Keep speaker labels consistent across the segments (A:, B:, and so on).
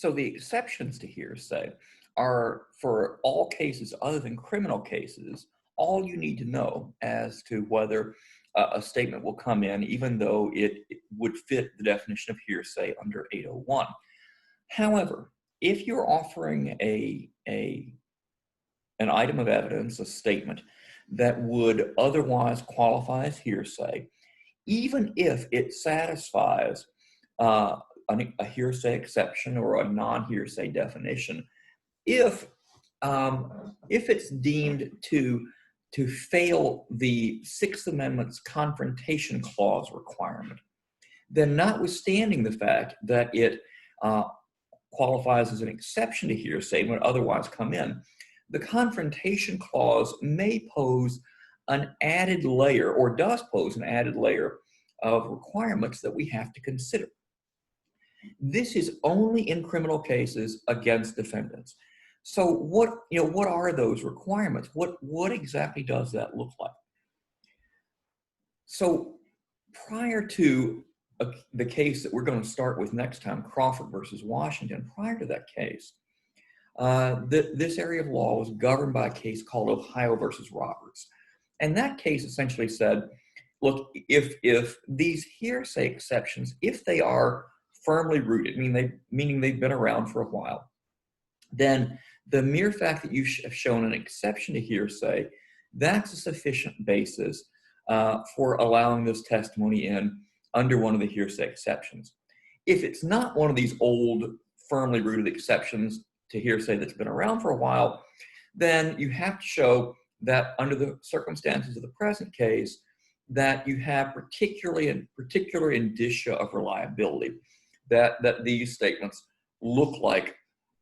A: So the exceptions to hearsay are for all cases other than criminal cases. All you need to know as to whether a statement will come in, even though it would fit the definition of hearsay under 801. However, if you're offering an item of evidence, a statement that would otherwise qualify as hearsay, even if it satisfies uh, a hearsay exception or a non-hearsay definition, if if it's deemed to fail the Sixth Amendment's Confrontation Clause requirement, then notwithstanding the fact that it uh, qualifies as an exception to hearsay when otherwise come in, the Confrontation Clause may pose an added layer, or does pose an added layer of requirements that we have to consider. This is only in criminal cases against defendants. So what are those requirements? What exactly does that look like? So prior to the case that we're going to start with next time, Crawford versus Washington, prior to that case, this area of law was governed by a case called Ohio versus Roberts. And that case essentially said, look, if these hearsay exceptions, if they are firmly rooted, meaning they've been around for a while, then the mere fact that you have shown an exception to hearsay, that's a sufficient basis for allowing this testimony in under one of the hearsay exceptions. If it's not one of these old, firmly rooted exceptions to hearsay that's been around for a while, then you have to show that under the circumstances of the present case, that you have particular indicia of reliability, that these statements look like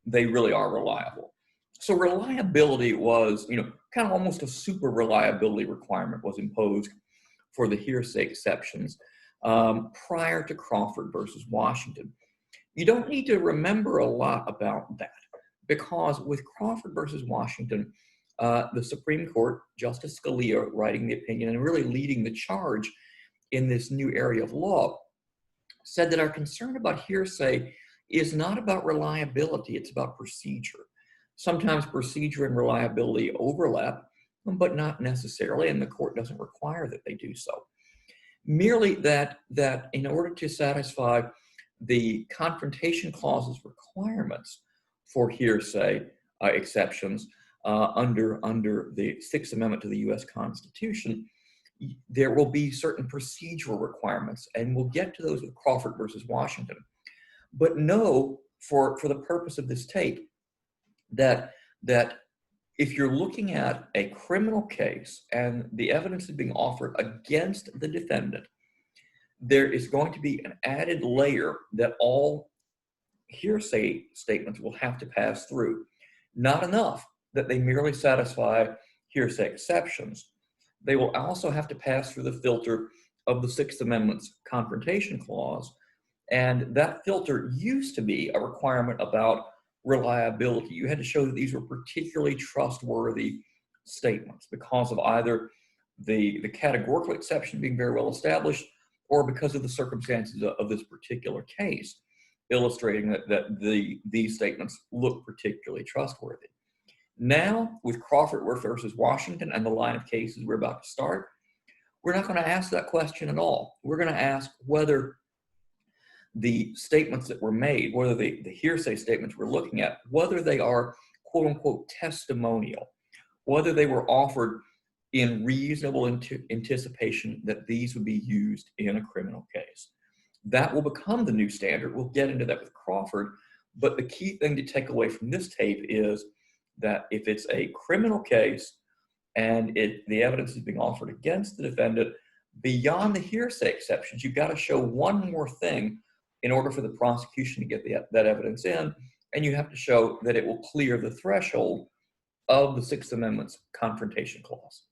A: they really are reliable. So reliability was, kind of almost a super reliability requirement was imposed for the hearsay exceptions prior to Crawford versus Washington. You don't need to remember a lot about that, because with Crawford versus Washington, the Supreme Court, Justice Scalia writing the opinion and really leading the charge in this new area of law, said that our concern about hearsay is not about reliability, it's about procedure. Sometimes procedure and reliability overlap, but not necessarily, and the court doesn't require that they do so. Merely that in order to satisfy the Confrontation Clause's requirements for hearsay exceptions under the Sixth Amendment to the U.S. Constitution, there will be certain procedural requirements, and we'll get to those with Crawford versus Washington. But know, for the purpose of this tape, that if you're looking at a criminal case and the evidence is being offered against the defendant, there is going to be an added layer that all hearsay statements will have to pass through. Not enough that they merely satisfy hearsay exceptions. They will also have to pass through the filter of the Sixth Amendment's Confrontation Clause. And that filter used to be a requirement about reliability. You had to show that these were particularly trustworthy statements because of either the categorical exception being very well established, or because of the circumstances of this particular case, illustrating that these statements look particularly trustworthy. Now, with Crawford versus Washington and the line of cases we're about to start, we're not going to ask that question at all. We're going to ask whether the statements that were made, whether the hearsay statements we're looking at, whether they are quote unquote testimonial, whether they were offered in reasonable anticipation that these would be used in a criminal case. That will become the new standard. We'll get into that with Crawford, but the key thing to take away from this tape is that if it's a criminal case and the evidence is being offered against the defendant, beyond the hearsay exceptions, you've got to show one more thing in order for the prosecution to get that evidence in, and you have to show that it will clear the threshold of the Sixth Amendment's Confrontation Clause.